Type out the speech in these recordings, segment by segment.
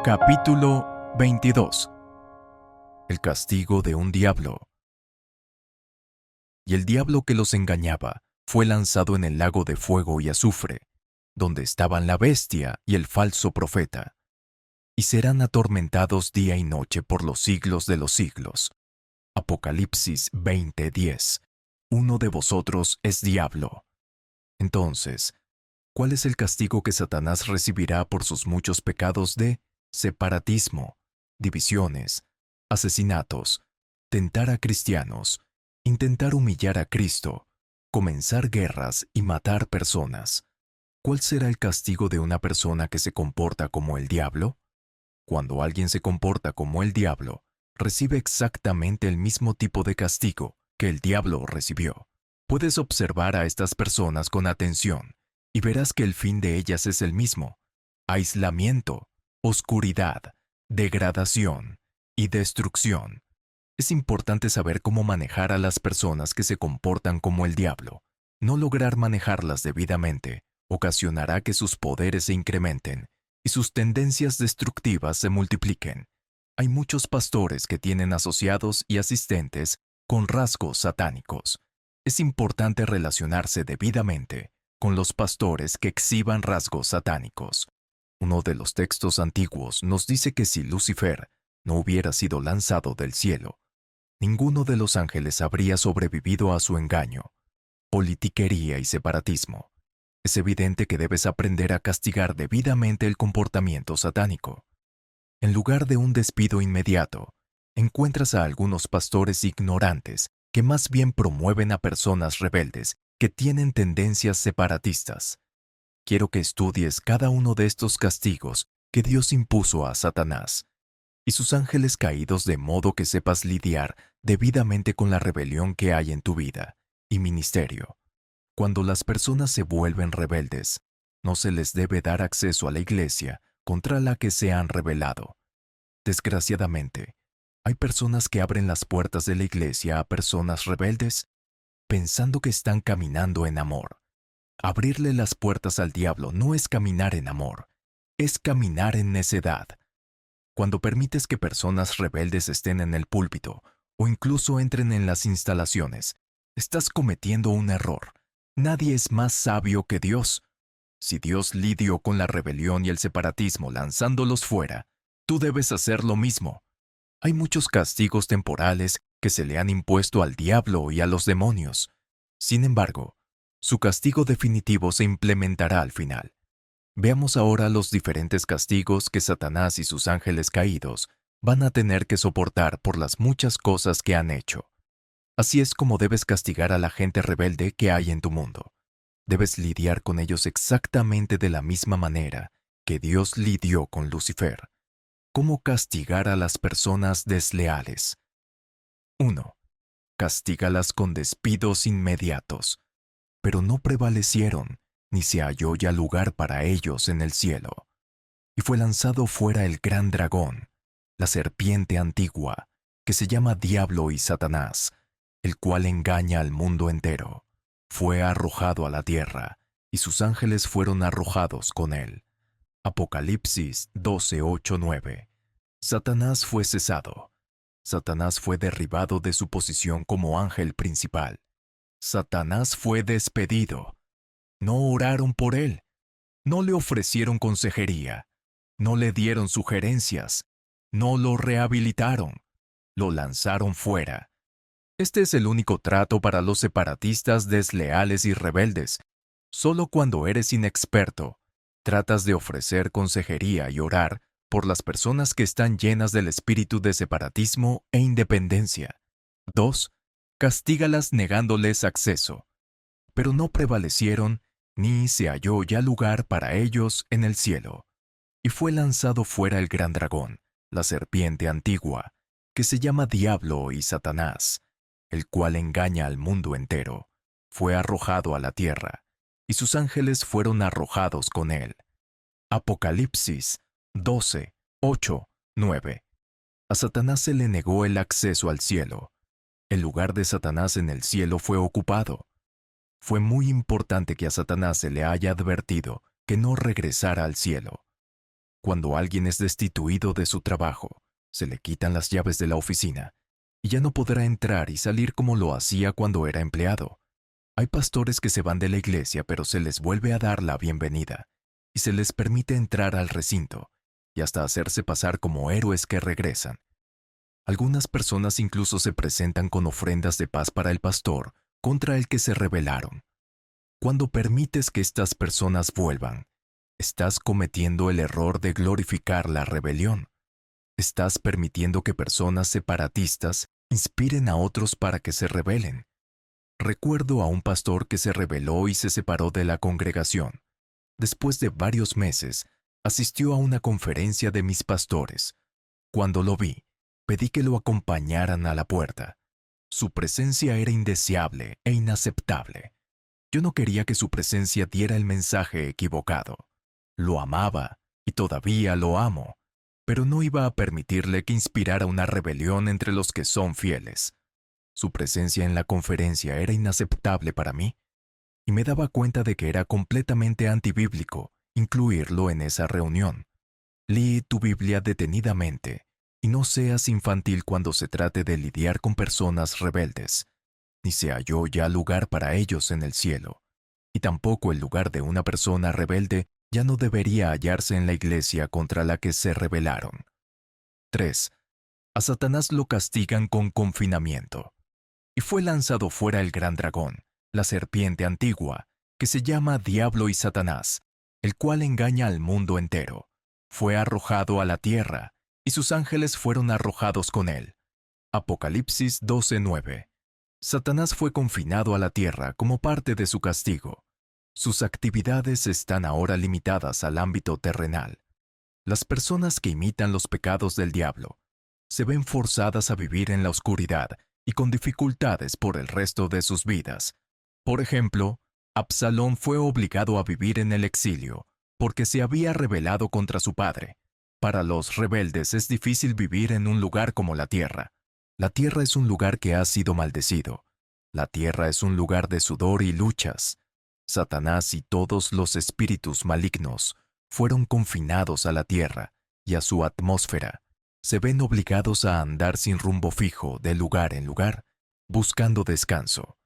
Capítulo 22. El castigo de un diablo. Y el diablo que los engañaba fue lanzado en el lago de fuego y azufre, donde estaban la bestia y el falso profeta, y serán atormentados día y noche por los siglos de los siglos. Apocalipsis 20:10. Uno de vosotros es diablo. Entonces, ¿cuál es el castigo que Satanás recibirá por sus muchos pecados de separatismo, divisiones, asesinatos, tentar a cristianos, intentar humillar a Cristo, comenzar guerras y matar personas? ¿Cuál será el castigo de una persona que se comporta como el diablo? Cuando alguien se comporta como el diablo, recibe exactamente el mismo tipo de castigo que el diablo recibió. Puedes observar a estas personas con atención y verás que el fin de ellas es el mismo: aislamiento, oscuridad, degradación y destrucción. Es importante saber cómo manejar a las personas que se comportan como el diablo. No lograr manejarlas debidamente ocasionará que sus poderes se incrementen y sus tendencias destructivas se multipliquen. Hay muchos pastores que tienen asociados y asistentes con rasgos satánicos. Es importante relacionarse debidamente con los pastores que exhiban rasgos satánicos. Uno de los textos antiguos nos dice que si Lucifer no hubiera sido lanzado del cielo, ninguno de los ángeles habría sobrevivido a su engaño, politiquería y separatismo. Es evidente que debes aprender a castigar debidamente el comportamiento satánico. En lugar de un despido inmediato, encuentras a algunos pastores ignorantes que más bien promueven a personas rebeldes que tienen tendencias separatistas. Quiero que estudies cada uno de estos castigos que Dios impuso a Satanás y sus ángeles caídos, de modo que sepas lidiar debidamente con la rebelión que hay en tu vida y ministerio. Cuando las personas se vuelven rebeldes, no se les debe dar acceso a la iglesia contra la que se han rebelado. Desgraciadamente, hay personas que abren las puertas de la iglesia a personas rebeldes, pensando que están caminando en amor. Abrirle las puertas al diablo no es caminar en amor, es caminar en necedad. Cuando permites que personas rebeldes estén en el púlpito o incluso entren en las instalaciones, estás cometiendo un error. Nadie es más sabio que Dios. Si Dios lidió con la rebelión y el separatismo lanzándolos fuera, tú debes hacer lo mismo. Hay muchos castigos temporales que se le han impuesto al diablo y a los demonios. Sin embargo, su castigo definitivo se implementará al final. Veamos ahora los diferentes castigos que Satanás y sus ángeles caídos van a tener que soportar por las muchas cosas que han hecho. Así es como debes castigar a la gente rebelde que hay en tu mundo. Debes lidiar con ellos exactamente de la misma manera que Dios lidió con Lucifer. ¿Cómo castigar a las personas desleales? 1. Castígalas con despidos inmediatos. Pero no prevalecieron, ni se halló ya lugar para ellos en el cielo. Y fue lanzado fuera el gran dragón, la serpiente antigua, que se llama Diablo y Satanás, el cual engaña al mundo entero. Fue arrojado a la tierra, y sus ángeles fueron arrojados con él. Apocalipsis 12:8-9. Satanás fue cesado. Satanás fue derribado de su posición como ángel principal. Satanás fue despedido. No oraron por él. No le ofrecieron consejería. No le dieron sugerencias. No lo rehabilitaron. Lo lanzaron fuera. Este es el único trato para los separatistas desleales y rebeldes. Solo cuando eres inexperto, tratas de ofrecer consejería y orar por las personas que están llenas del espíritu de separatismo e independencia. 2. Castígalas negándoles acceso. Pero no prevalecieron, ni se halló ya lugar para ellos en el cielo. Y fue lanzado fuera el gran dragón, la serpiente antigua, que se llama Diablo y Satanás, el cual engaña al mundo entero. Fue arrojado a la tierra, y sus ángeles fueron arrojados con él. Apocalipsis 12:8-9. A Satanás se le negó el acceso al cielo. El lugar de Satanás en el cielo fue ocupado. Fue muy importante que a Satanás se le haya advertido que no regresara al cielo. Cuando alguien es destituido de su trabajo, se le quitan las llaves de la oficina y ya no podrá entrar y salir como lo hacía cuando era empleado. Hay pastores que se van de la iglesia, pero se les vuelve a dar la bienvenida y se les permite entrar al recinto y hasta hacerse pasar como héroes que regresan. Algunas personas incluso se presentan con ofrendas de paz para el pastor contra el que se rebelaron. Cuando permites que estas personas vuelvan, estás cometiendo el error de glorificar la rebelión. Estás permitiendo que personas separatistas inspiren a otros para que se rebelen. Recuerdo a un pastor que se rebeló y se separó de la congregación. Después de varios meses, asistió a una conferencia de mis pastores. Cuando lo vi, pedí que lo acompañaran a la puerta. Su presencia era indeseable e inaceptable. Yo no quería que su presencia diera el mensaje equivocado. Lo amaba y todavía lo amo, pero no iba a permitirle que inspirara una rebelión entre los que son fieles. Su presencia en la conferencia era inaceptable para mí, y me daba cuenta de que era completamente antibíblico incluirlo en esa reunión. Lee tu Biblia detenidamente y no seas infantil cuando se trate de lidiar con personas rebeldes. Ni se halló ya lugar para ellos en el cielo, y tampoco el lugar de una persona rebelde ya no debería hallarse en la iglesia contra la que se rebelaron. 3. A Satanás lo castigan con confinamiento. Y fue lanzado fuera el gran dragón, la serpiente antigua, que se llama Diablo y Satanás, el cual engaña al mundo entero. Fue arrojado a la tierra, y sus ángeles fueron arrojados con él. Apocalipsis 12:9. Satanás fue confinado a la tierra como parte de su castigo. Sus actividades están ahora limitadas al ámbito terrenal. Las personas que imitan los pecados del diablo se ven forzadas a vivir en la oscuridad y con dificultades por el resto de sus vidas. Por ejemplo, Absalón fue obligado a vivir en el exilio porque se había rebelado contra su padre. Para los rebeldes es difícil vivir en un lugar como la tierra. La tierra es un lugar que ha sido maldecido. La tierra es un lugar de sudor y luchas. Satanás y todos los espíritus malignos fueron confinados a la tierra y a su atmósfera. Se ven obligados a andar sin rumbo fijo de lugar en lugar, buscando descanso.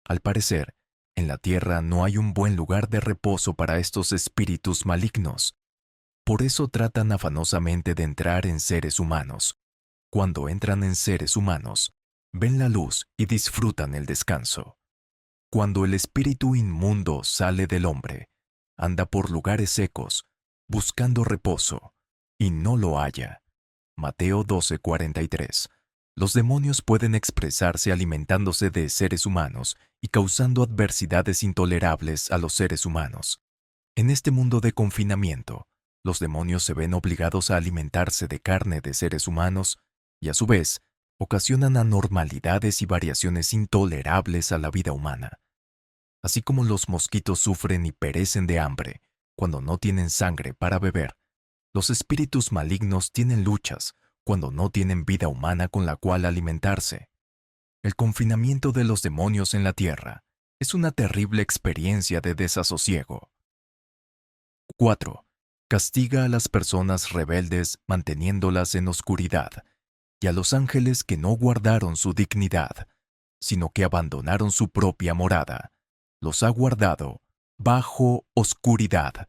Al parecer, en la tierra no hay un buen lugar de reposo para estos espíritus malignos. Por eso tratan afanosamente de entrar en seres humanos. Cuando entran en seres humanos, ven la luz y disfrutan el descanso. Cuando el espíritu inmundo sale del hombre, anda por lugares secos, buscando reposo, y no lo halla. Mateo 12:43. Los demonios pueden expresarse alimentándose de seres humanos y causando adversidades intolerables a los seres humanos. En este mundo de confinamiento, los demonios se ven obligados a alimentarse de carne de seres humanos y a su vez ocasionan anormalidades y variaciones intolerables a la vida humana. Así como los mosquitos sufren y perecen de hambre cuando no tienen sangre para beber, los espíritus malignos tienen luchas cuando no tienen vida humana con la cual alimentarse. El confinamiento de los demonios en la tierra es una terrible experiencia de desasosiego. 4. Castiga a las personas rebeldes manteniéndolas en oscuridad, y a los ángeles que no guardaron su dignidad, sino que abandonaron su propia morada. Los ha guardado bajo oscuridad,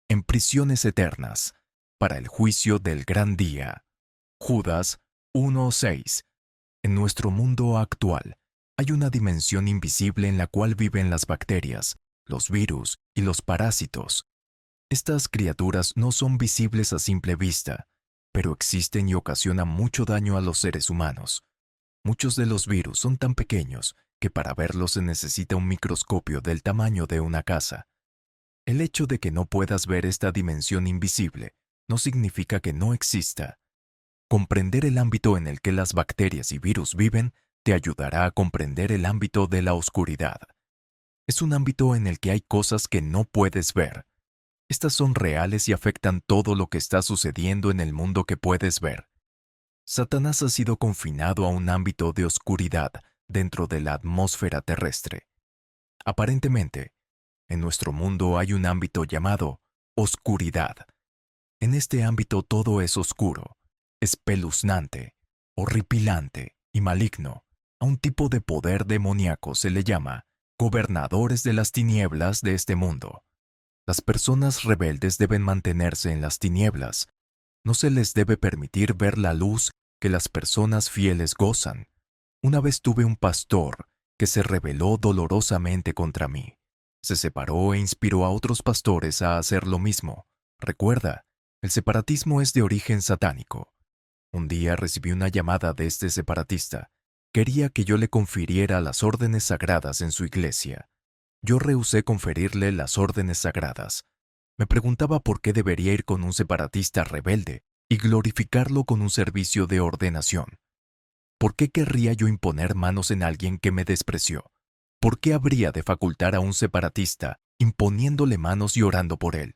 en prisiones eternas, para el juicio del gran día. Judas 1:6. En nuestro mundo actual, hay una dimensión invisible en la cual viven las bacterias, los virus y los parásitos. Estas criaturas no son visibles a simple vista, pero existen y ocasionan mucho daño a los seres humanos. Muchos de los virus son tan pequeños que para verlos se necesita un microscopio del tamaño de una casa. El hecho de que no puedas ver esta dimensión invisible no significa que no exista. Comprender el ámbito en el que las bacterias y virus viven te ayudará a comprender el ámbito de la oscuridad. Es un ámbito en el que hay cosas que no puedes ver. Estas son reales y afectan todo lo que está sucediendo en el mundo que puedes ver. Satanás ha sido confinado a un ámbito de oscuridad dentro de la atmósfera terrestre. Aparentemente, en nuestro mundo hay un ámbito llamado oscuridad. En este ámbito todo es oscuro, espeluznante, horripilante y maligno. A un tipo de poder demoníaco se le llama gobernadores de las tinieblas de este mundo. Las personas rebeldes deben mantenerse en las tinieblas. No se les debe permitir ver la luz que las personas fieles gozan. Una vez tuve un pastor que se rebeló dolorosamente contra mí. Se separó e inspiró a otros pastores a hacer lo mismo. Recuerda, el separatismo es de origen satánico. Un día recibí una llamada de este separatista. Quería que yo le confiriera las órdenes sagradas en su iglesia. Yo rehusé conferirle las órdenes sagradas. Me preguntaba por qué debería ir con un separatista rebelde y glorificarlo con un servicio de ordenación. ¿Por qué querría yo imponer manos en alguien que me despreció? ¿Por qué habría de facultar a un separatista imponiéndole manos y orando por él?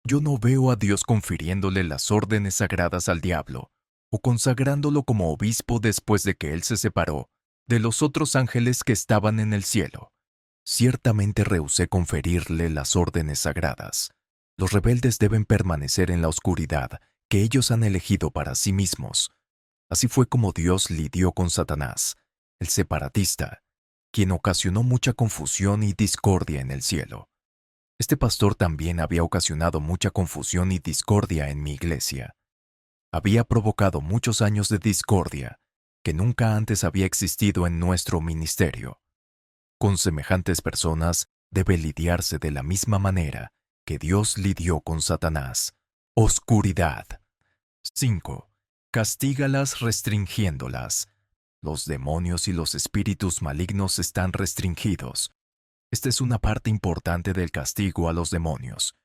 Yo no veo a Dios confiriéndole las órdenes sagradas al diablo, o consagrándolo como obispo después de que él se separó de los otros ángeles que estaban en el cielo. Ciertamente rehusé conferirle las órdenes sagradas. Los rebeldes deben permanecer en la oscuridad que ellos han elegido para sí mismos. Así fue como Dios lidió con Satanás, el separatista, quien ocasionó mucha confusión y discordia en el cielo. Este pastor también había ocasionado mucha confusión y discordia en mi iglesia. Había provocado muchos años de discordia que nunca antes había existido en nuestro ministerio. Con semejantes personas debe lidiarse de la misma manera que Dios lidió con Satanás. Oscuridad. 5. Castígalas restringiéndolas. Los demonios y los espíritus malignos están restringidos. Esta es una parte importante del castigo a los demonios.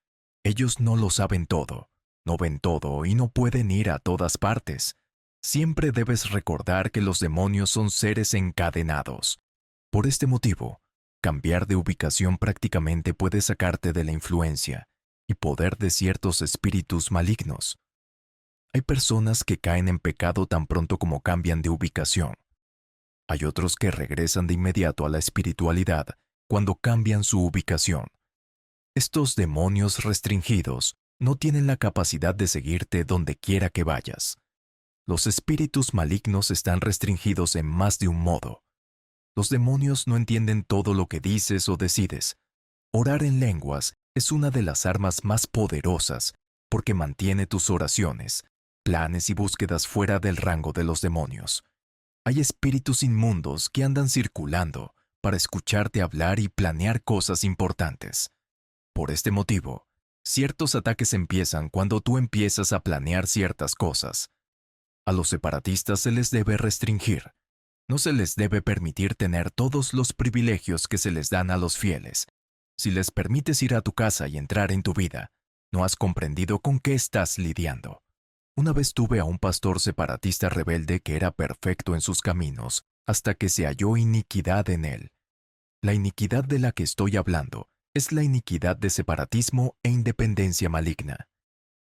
Ellos no lo saben todo, no ven todo y no pueden ir a todas partes. Siempre debes recordar que los demonios son seres encadenados. Por este motivo, cambiar de ubicación prácticamente puede sacarte de la influencia y poder de ciertos espíritus malignos. Hay personas que caen en pecado tan pronto como cambian de ubicación. Hay otros que regresan de inmediato a la espiritualidad cuando cambian su ubicación. Estos demonios restringidos no tienen la capacidad de seguirte donde quiera que vayas. Los espíritus malignos están restringidos en más de un modo. Los demonios no entienden todo lo que dices o decides. Orar en lenguas es una de las armas más poderosas porque mantiene tus oraciones, planes y búsquedas fuera del rango de los demonios. Hay espíritus inmundos que andan circulando para escucharte hablar y planear cosas importantes. Por este motivo, ciertos ataques empiezan cuando tú empiezas a planear ciertas cosas. A los separatistas se les debe restringir. No se les debe permitir tener todos los privilegios que se les dan a los fieles. Si les permites ir a tu casa y entrar en tu vida, no has comprendido con qué estás lidiando. Una vez tuve a un pastor separatista rebelde que era perfecto en sus caminos, hasta que se halló iniquidad en él. La iniquidad de la que estoy hablando es la iniquidad de separatismo e independencia maligna.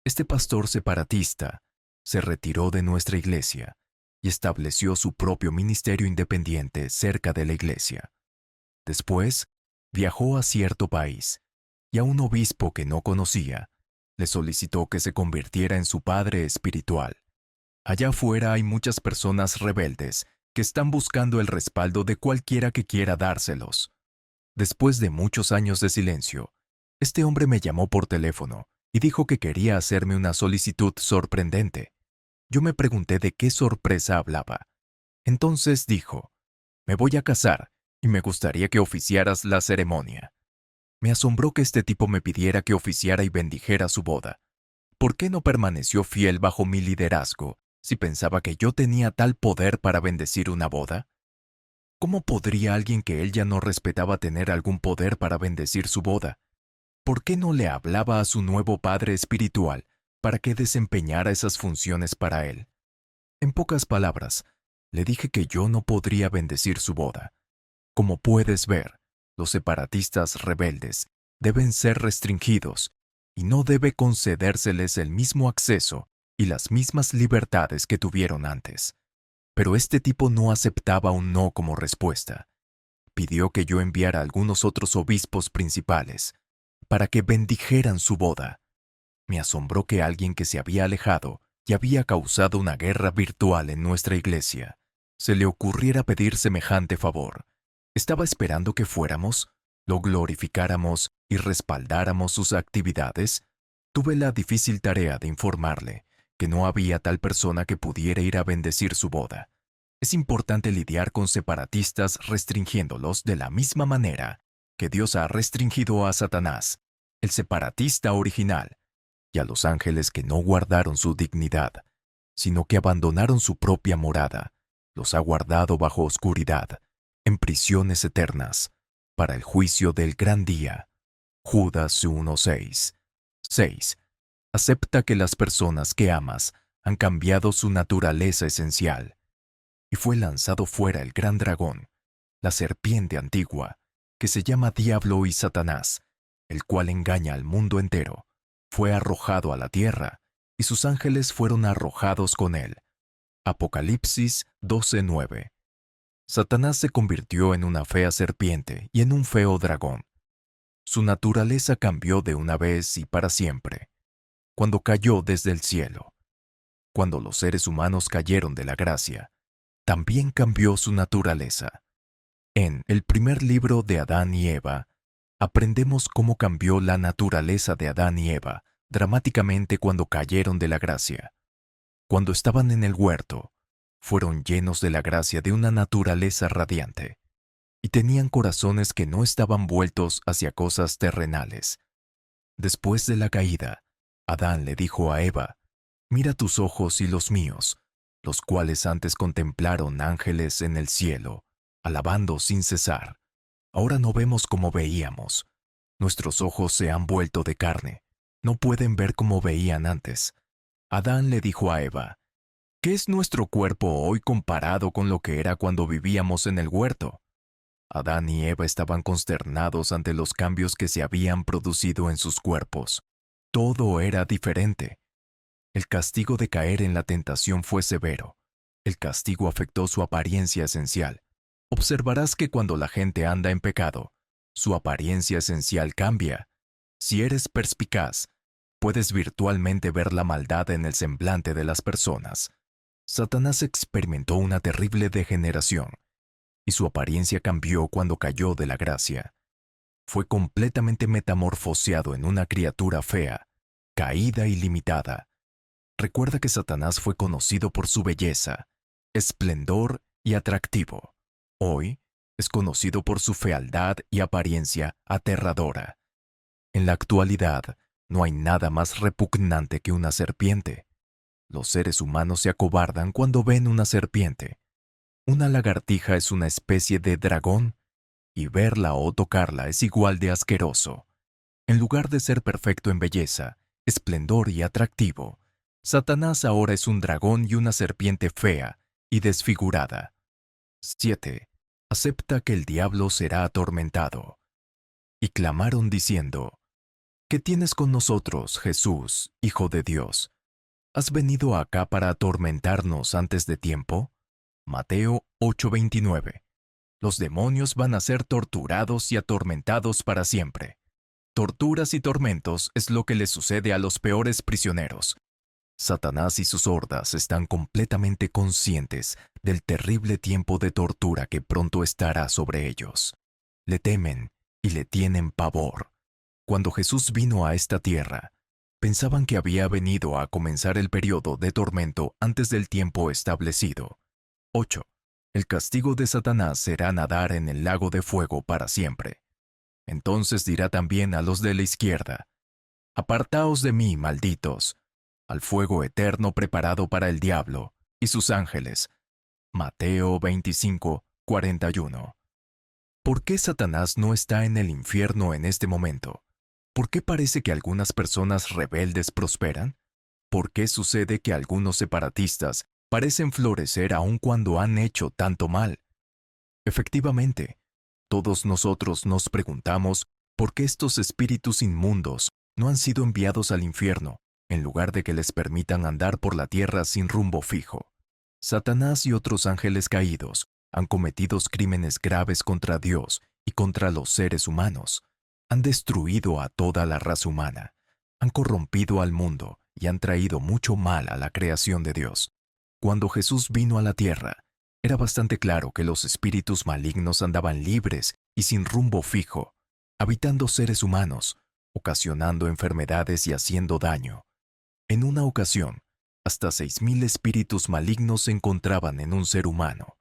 Este pastor separatista se retiró de nuestra iglesia y estableció su propio ministerio independiente cerca de la iglesia. Después, viajó a cierto país y a un obispo que no conocía le solicitó que se convirtiera en su padre espiritual. Allá afuera hay muchas personas rebeldes que están buscando el respaldo de cualquiera que quiera dárselos. Después de muchos años de silencio, este hombre me llamó por teléfono y dijo que quería hacerme una solicitud sorprendente. Yo me pregunté de qué sorpresa hablaba. Entonces dijo, me voy a casar y me gustaría que oficiaras la ceremonia. Me asombró que este tipo me pidiera que oficiara y bendijera su boda. ¿Por qué no permaneció fiel bajo mi liderazgo si pensaba que yo tenía tal poder para bendecir una boda? ¿Cómo podría alguien que él ya no respetaba tener algún poder para bendecir su boda? ¿Por qué no le hablaba a su nuevo padre espiritual para que desempeñara esas funciones para él? En pocas palabras, le dije que yo no podría bendecir su boda. Como puedes ver, los separatistas rebeldes deben ser restringidos y no debe concedérseles el mismo acceso y las mismas libertades que tuvieron antes. Pero este tipo no aceptaba un no como respuesta. Pidió que yo enviara a algunos otros obispos principales para que bendijeran su boda. Me asombró que alguien que se había alejado y había causado una guerra virtual en nuestra iglesia se le ocurriera pedir semejante favor. Estaba esperando que fuéramos, lo glorificáramos y respaldáramos sus actividades. Tuve la difícil tarea de informarle que no había tal persona que pudiera ir a bendecir su boda. Es importante lidiar con separatistas restringiéndolos de la misma manera que Dios ha restringido a Satanás, el separatista original, y a los ángeles que no guardaron su dignidad, sino que abandonaron su propia morada. Los ha guardado bajo oscuridad, en prisiones eternas, para el juicio del gran día. Judas 1:6. 6. Acepta que las personas que amas han cambiado su naturaleza esencial. Y fue lanzado fuera el gran dragón, la serpiente antigua, que se llama Diablo y Satanás, el cual engaña al mundo entero. Fue arrojado a la tierra, y sus ángeles fueron arrojados con él. Apocalipsis 12:9. Satanás se convirtió en una fea serpiente y en un feo dragón. Su naturaleza cambió de una vez y para siempre, cuando cayó desde el cielo. Cuando los seres humanos cayeron de la gracia, también cambió su naturaleza. En el primer libro de Adán y Eva, aprendemos cómo cambió la naturaleza de Adán y Eva dramáticamente cuando cayeron de la gracia. Cuando estaban en el huerto, fueron llenos de la gracia de una naturaleza radiante, y tenían corazones que no estaban vueltos hacia cosas terrenales. Después de la caída, Adán le dijo a Eva: «Mira tus ojos y los míos, los cuales antes contemplaron ángeles en el cielo, alabando sin cesar. Ahora no vemos como veíamos. Nuestros ojos se han vuelto de carne, no pueden ver como veían antes». Adán le dijo a Eva: «¿Qué es nuestro cuerpo hoy comparado con lo que era cuando vivíamos en el huerto?». Adán y Eva estaban consternados ante los cambios que se habían producido en sus cuerpos. Todo era diferente. El castigo de caer en la tentación fue severo. El castigo afectó su apariencia esencial. Observarás que cuando la gente anda en pecado, su apariencia esencial cambia. Si eres perspicaz, puedes virtualmente ver la maldad en el semblante de las personas. Satanás experimentó una terrible degeneración, y su apariencia cambió cuando cayó de la gracia. Fue completamente metamorfoseado en una criatura fea, caída y limitada. Recuerda que Satanás fue conocido por su belleza, esplendor y atractivo. Hoy es conocido por su fealdad y apariencia aterradora. En la actualidad, no hay nada más repugnante que una serpiente. Los seres humanos se acobardan cuando ven una serpiente. Una lagartija es una especie de dragón, y verla o tocarla es igual de asqueroso. En lugar de ser perfecto en belleza, esplendor y atractivo, Satanás ahora es un dragón y una serpiente fea y desfigurada. 7. Acepta que el diablo será atormentado. Y clamaron diciendo: «¿Qué tienes con nosotros, Jesús, Hijo de Dios? ¿Has venido acá para atormentarnos antes de tiempo?». Mateo 8:29. Los demonios van a ser torturados y atormentados para siempre. Torturas y tormentos es lo que les sucede a los peores prisioneros. Satanás y sus hordas están completamente conscientes del terrible tiempo de tortura que pronto estará sobre ellos. Le temen y le tienen pavor. Cuando Jesús vino a esta tierra, pensaban que había venido a comenzar el periodo de tormento antes del tiempo establecido. 8. El castigo de Satanás será nadar en el lago de fuego para siempre. Entonces dirá también a los de la izquierda: «Apartaos de mí, malditos, al fuego eterno preparado para el diablo y sus ángeles». Mateo 25:41. ¿Por qué Satanás no está en el infierno en este momento? ¿Por qué parece que algunas personas rebeldes prosperan? ¿Por qué sucede que algunos separatistas parecen florecer aun cuando han hecho tanto mal? Efectivamente, todos nosotros nos preguntamos por qué estos espíritus inmundos no han sido enviados al infierno, en lugar de que les permitan andar por la tierra sin rumbo fijo. Satanás y otros ángeles caídos han cometido crímenes graves contra Dios y contra los seres humanos. Han destruido a toda la raza humana. han corrompido al mundo y han traído mucho mal a la creación de Dios. Cuando Jesús vino a la tierra, era bastante claro que los espíritus malignos andaban libres y sin rumbo fijo, habitando seres humanos, ocasionando enfermedades y haciendo daño. En una ocasión, hasta 6,000 espíritus malignos se encontraban en un ser humano.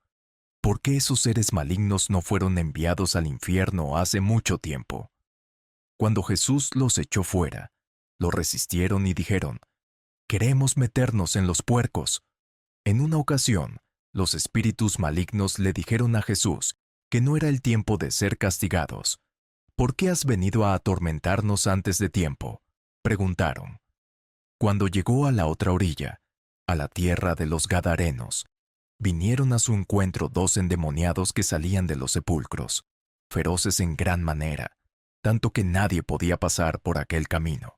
¿Por qué esos seres malignos no fueron enviados al infierno hace mucho tiempo? Cuando Jesús los echó fuera, lo resistieron y dijeron, «Queremos meternos en los puercos». En una ocasión, los espíritus malignos le dijeron a Jesús que no era el tiempo de ser castigados. «¿Por qué has venido a atormentarnos antes de tiempo?», preguntaron. Cuando llegó a la otra orilla, a la tierra de los Gadarenos, vinieron a su encuentro 2 endemoniados que salían de los sepulcros, feroces en gran manera, tanto que nadie podía pasar por aquel camino.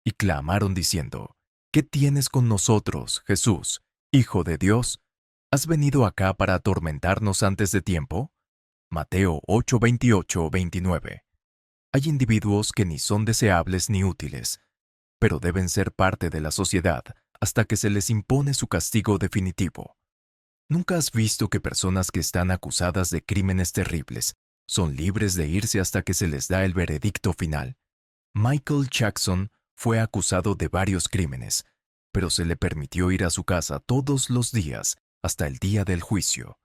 Y clamaron diciendo, «¿Qué tienes con nosotros, Jesús, Hijo de Dios? ¿Has venido acá para atormentarnos antes de tiempo?». Mateo 8:28-29. Hay individuos que ni son deseables ni útiles, pero deben ser parte de la sociedad hasta que se les impone su castigo definitivo. ¿Nunca has visto que personas que están acusadas de crímenes terribles son libres de irse hasta que se les da el veredicto final? Michael Jackson fue acusado de varios crímenes, pero se le permitió ir a su casa todos los días hasta el día del juicio.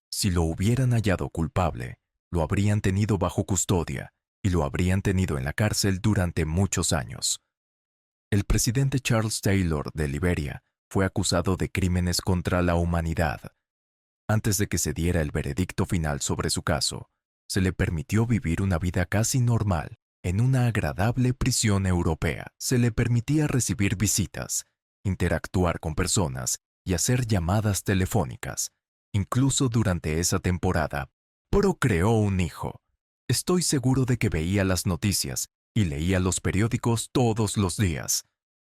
Si lo hubieran hallado culpable, lo habrían tenido bajo custodia y lo habrían tenido en la cárcel durante muchos años. El presidente Charles Taylor de Liberia fue acusado de crímenes contra la humanidad. Antes de que se diera el veredicto final sobre su caso, se le permitió vivir una vida casi normal en una agradable prisión europea. Se le permitía recibir visitas, interactuar con personas y hacer llamadas telefónicas. Incluso durante esa temporada, procreó un hijo. Estoy seguro de que veía las noticias y leía los periódicos todos los días.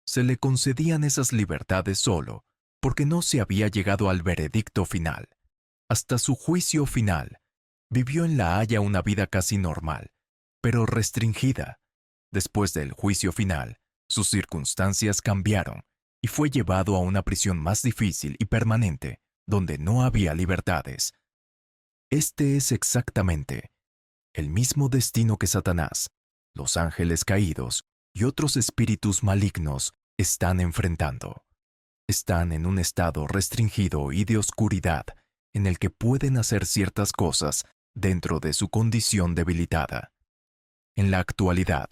Se le concedían esas libertades solo porque no se había llegado al veredicto final. Hasta su juicio final, vivió en La Haya una vida casi normal, pero restringida. Después del juicio final, sus circunstancias cambiaron y fue llevado a una prisión más difícil y permanente, donde no había libertades. Este es exactamente el mismo destino que Satanás, los ángeles caídos y otros espíritus malignos están enfrentando. Están en un estado restringido y de oscuridad en el que pueden hacer ciertas cosas dentro de su condición debilitada. En la actualidad,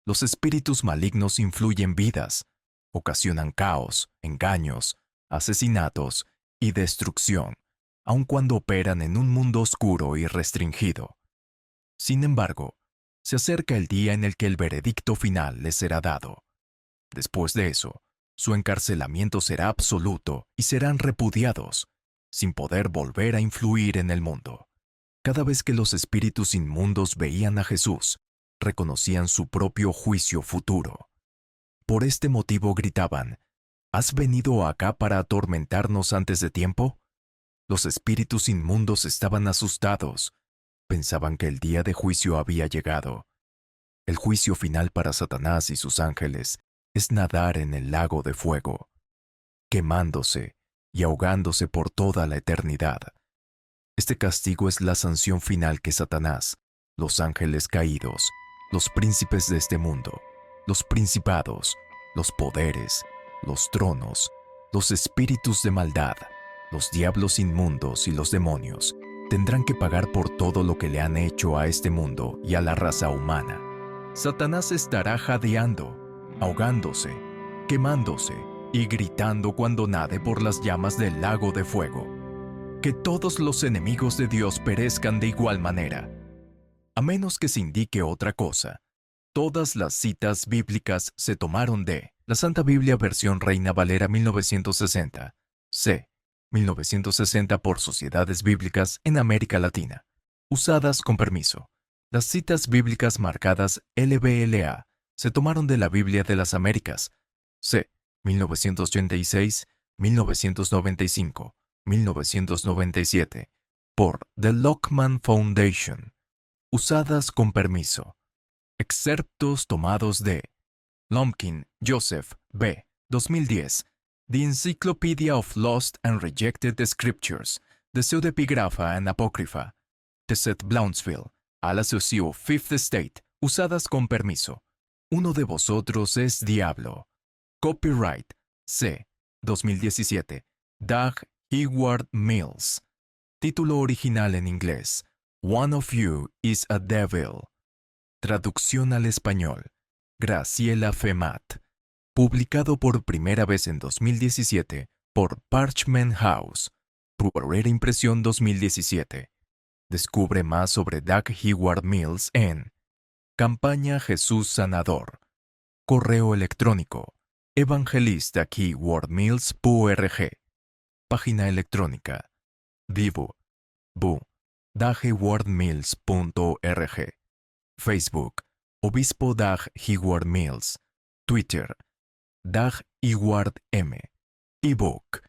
los espíritus malignos influyen vidas, ocasionan caos, engaños, asesinatos y destrucción, aun cuando operan en un mundo oscuro y restringido. Sin embargo, se acerca el día en el que el veredicto final les será dado. Después de eso, su encarcelamiento será absoluto y serán repudiados, sin poder volver a influir en el mundo. Cada vez que los espíritus inmundos veían a Jesús, reconocían su propio juicio futuro. Por este motivo gritaban, ¿has venido acá para atormentarnos antes de tiempo? Los espíritus inmundos estaban asustados. Pensaban que el día de juicio había llegado. El juicio final para Satanás y sus ángeles es nadar en el lago de fuego, quemándose y ahogándose por toda la eternidad. Este castigo es la sanción final que Satanás, los ángeles caídos, los príncipes de este mundo, los principados, los poderes, los tronos, los espíritus de maldad, los diablos inmundos y los demonios tendrán que pagar por todo lo que le han hecho a este mundo y a la raza humana. Satanás estará jadeando, ahogándose, quemándose y gritando cuando nade por las llamas del lago de fuego. Que todos los enemigos de Dios perezcan de igual manera. A menos que se indique otra cosa, todas las citas bíblicas se tomaron de la Santa Biblia versión Reina Valera 1960, c. 1960 por Sociedades Bíblicas en América Latina, usadas con permiso. Las citas bíblicas marcadas LBLA se tomaron de la Biblia de las Américas, c. 1986, 1995, 1997, por The Lockman Foundation, usadas con permiso. Excerptos tomados de Lumpkin, Joseph, B. 2010. The Encyclopedia of Lost and Rejected Scriptures, the Pseudepigrapha and Apocrypha, de Seth Brownsville, al asocio Fifth Estate, usadas con permiso. Uno de vosotros es diablo. Copyright C. 2017. Doug Heward Mills. Título original en inglés: One of You is a Devil. Traducción al español: Graciela Femat. Publicado por primera vez en 2017 por Parchment House. Primera impresión 2017. Descubre más sobre Doug Heward Mills en Campaña Jesús Sanador. Correo electrónico: evangelista.hewardmills.org. Página electrónica: dougHewardMills.org. Facebook: Obispo Doug Heward Mills. Twitter: Doug Heward M. Ebook: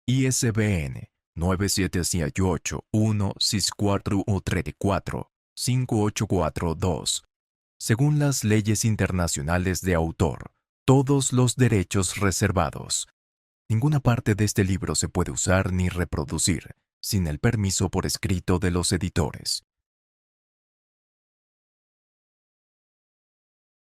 ISBN 978-164-5842. Según las leyes internacionales de autor, todos los derechos reservados. Ninguna parte de este libro se puede usar ni reproducir sin el permiso por escrito de los editores.